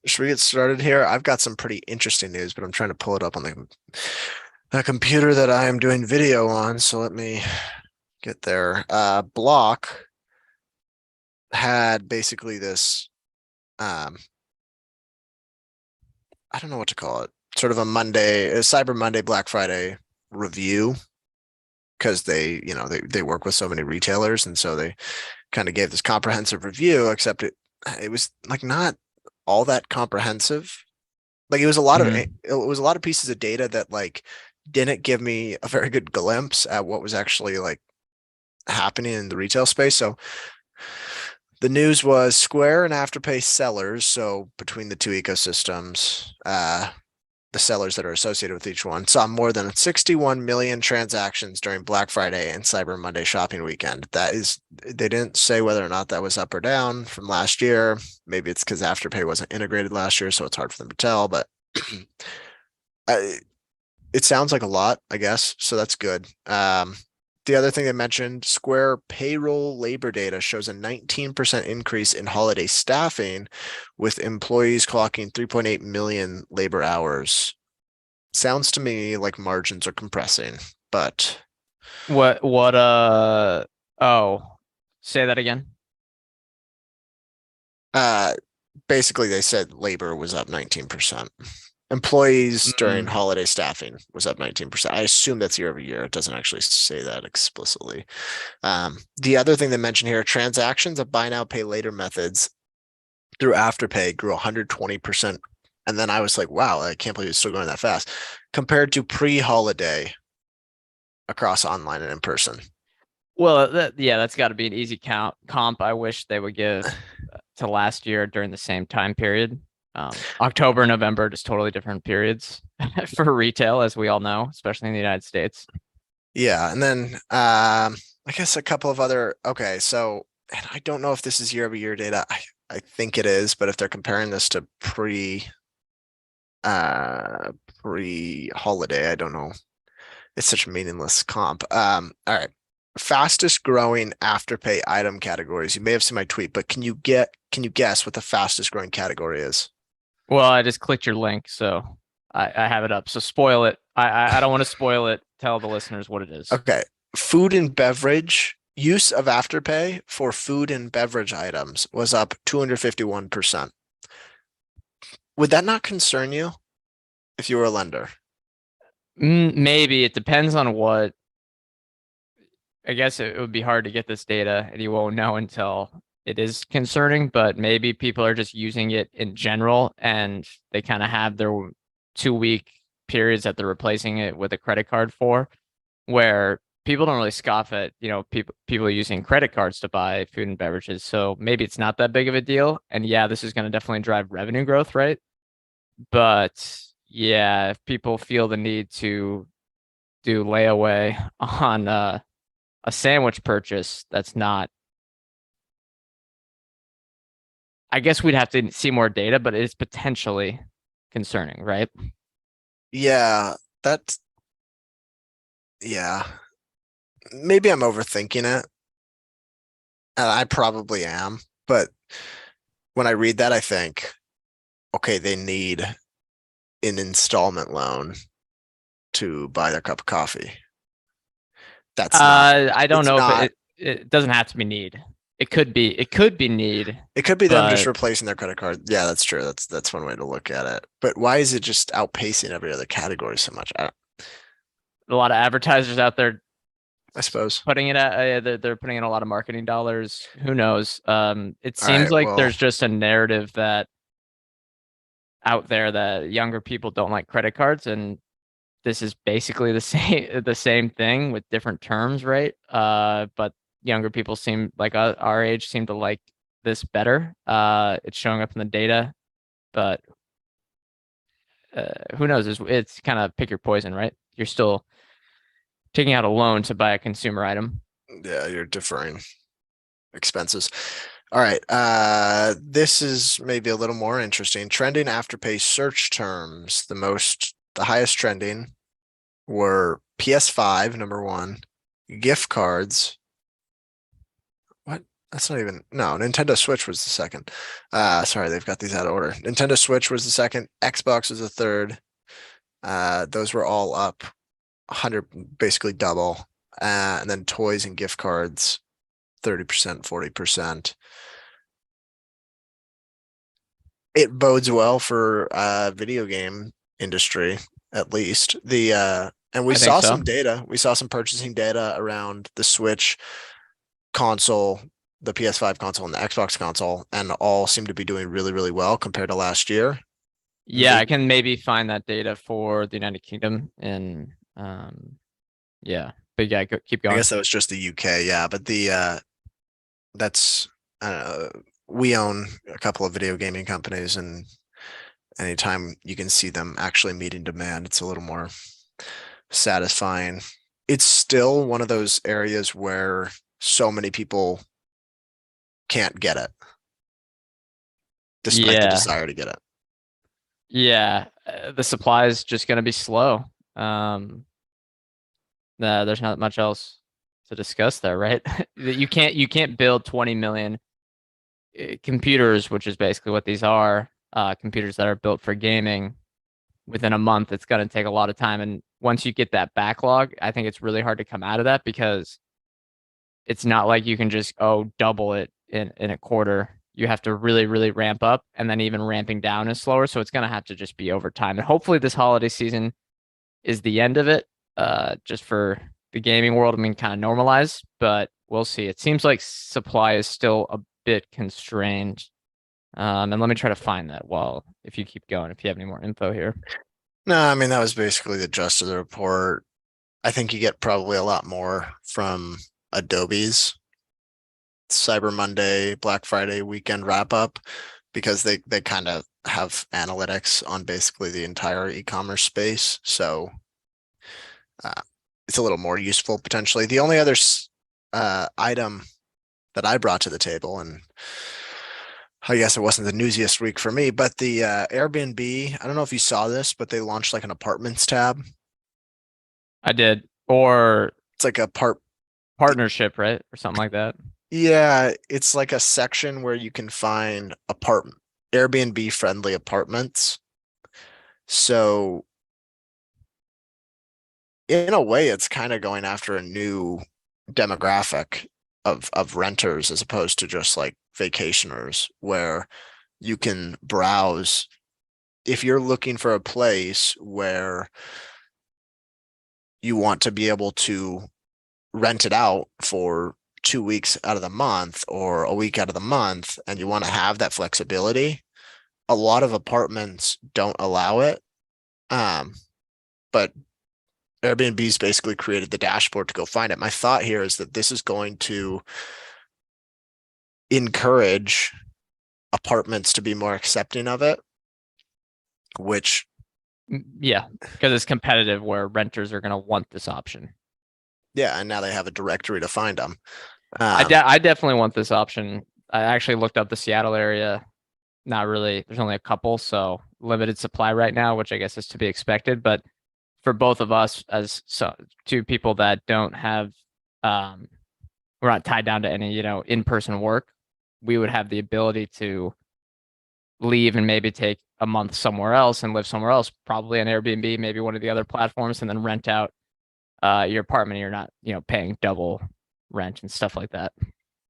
Should we get started here? I've got some pretty interesting news, but I'm trying to pull it up on the computer that I am doing video on. So let me get there. Block had basically this, I don't know what to call it, sort of a Cyber Monday, Black Friday review, because they work with so many retailers, and so they kind of gave this comprehensive review, except it was like not all that comprehensive. Like Mhm. it was a lot of pieces of data that like didn't give me a very good glimpse at what was actually like happening in the retail space. So the news was Square and Afterpay sellers, so between the two ecosystems, the sellers that are associated with each one saw more than 61 million transactions during Black Friday and Cyber Monday shopping weekend. They didn't say whether or not that was up or down from last year. Maybe it's because Afterpay wasn't integrated last year, so it's hard for them to tell, but I, it sounds like a lot, I guess. So that's good. The other thing they mentioned, Square payroll labor data shows a 19% increase in holiday staffing, with employees clocking 3.8 million labor hours. Sounds to me like margins are compressing, but What oh, say that again. uh, basically they said labor was up 19%. Employees during Mm. holiday staffing was up 19%. I assume that's year over year. It doesn't actually say that explicitly. The other thing they mentioned here, transactions of buy now, pay later methods through Afterpay grew 120%. And then I was like, wow, I can't believe it's still going that fast compared to pre-holiday across online and in person. Well, yeah, that's got to be an easy comp. I wish they would give to last year during the same time period. October, November, just totally different periods for retail, as we all know, especially in the United States. Yeah, and then I guess a couple of other okay, so and I don't know if this is year over year data. I think it is, but if they're comparing this to uh pre-holiday, I don't know. It's such a meaningless comp. All right. Fastest growing Afterpay item categories. You may have seen my tweet, but can you guess what the fastest growing category is? Well, I just clicked your link, so I have it up. So spoil it. I don't want to spoil it. Tell the listeners what it is. Okay. Food and beverage use of Afterpay for food and beverage items was up 251%. Would that not concern you if you were a lender? Maybe it depends on what. I guess it would be hard to get this data, and you won't know until it is concerning. But maybe people are just using it in general, and they kind of have their 2 week periods that they're replacing it with a credit card for, where people don't really scoff at, people using credit cards to buy food and beverages. So maybe it's not that big of a deal. And yeah, this is going to definitely drive revenue growth, right? But yeah, if people feel the need to do layaway on a sandwich purchase, that's not. I guess we'd have to see more data, but it is potentially concerning, right? Yeah, that's yeah. Maybe I'm overthinking it. And I probably am, but when I read that, I think, okay, they need an installment loan to buy their cup of coffee. That's not, I don't it's know if not, it doesn't have to be need. It could be need, it could be them just but replacing their credit card. Yeah, that's true. That's one way to look at it. But why is it just outpacing every other category so much? a lot of advertisers out there I suppose. putting it at they're putting in a lot of marketing dollars. Who knows? It All seems right, like well, there's just a narrative that out there that younger people don't like credit cards, and this is basically the same thing with different terms, right? But younger people seem like our age seem to like this better. It's showing up in the data, but who knows? It's kind of pick your poison, right? You're still taking out a loan to buy a consumer item. yeah, you're deferring expenses. All right. This is maybe a little more interesting. Trending Afterpay search terms. The highest trending were PS5, number one, gift cards. What? That's not even, no, Nintendo Switch was the second. Sorry, they've got these out of order. Nintendo Switch was the second, Xbox was the third. Those were all up 100, basically double. And then toys and gift cards, 30%, 40%. It bodes well for video game industry, at least. And we I think saw so. some data. We saw some purchasing data around the Switch console, the PS5 console, and the Xbox console, and all seem to be doing really, really well compared to last year. Yeah, I Maybe can maybe find that data for the United Kingdom and yeah. But yeah, keep I going. guess that was just the UK, yeah. But that's we own a couple of video gaming companies, and anytime you can see them actually meeting demand, it's a little more satisfying. It's still one of those areas where so many people can't get it, despite the Yeah. desire to get it. Yeah. The supply is just going to be slow. There's not much else to discuss there, right? You can't build 20 million computers, which is basically what these are, computers that are built for gaming within a month. It's going to take a lot of time. And once you get that backlog, I think it's really hard to come out of that because it's not like you can just, double it in a quarter. You have to really, really ramp up, and then even ramping down is slower. So it's going to have to just be over time. And hopefully this holiday season is the end of it, just for the gaming world. I mean, kind of normalize, but we'll see. It seems like supply is still a bit constrained. And let me try to find that while if you keep going, if you have any more info here. No, I mean that was basically the gist of the report. I think you get probably a lot more from Adobe's Cyber Monday, Black Friday weekend wrap up because they kind of have analytics on basically the entire e-commerce space. So uh, it's a little more useful potentially. The only other item that I brought to the table, and I guess it wasn't the newsiest week for me, but the Airbnb, I don't know if you saw this, but they launched like an apartments tab. I did, or It's like a part, partnership, right, or something like that. yeah, it's like a section where you can find apartment Airbnb friendly apartments. So in a way, it's kind of going after a new demographic of renters as opposed to just like vacationers, where you can browse if you're looking for a place where you want to be able to rent it out for 2 weeks out of the month or a week out of the month, and you want to have that flexibility. A lot of apartments don't allow it. Um, but Airbnb's basically created the dashboard to go find it. My thought here is that this is going to encourage apartments to be more accepting of it, which, Yeah, because it's competitive where renters are going to want this option. yeah, and now they have a directory to find them. I definitely want this option. I actually looked up the Seattle area. Not really. There's only a couple, so limited supply right now, which I guess is to be expected. But for both of us, as two people that don't have, um, we're not tied down to any, in-person work, we would have the ability to leave and maybe take a month somewhere else and live somewhere else, probably on Airbnb, maybe one of the other platforms, and then rent out your apartment. You're not, paying double rent and stuff like that.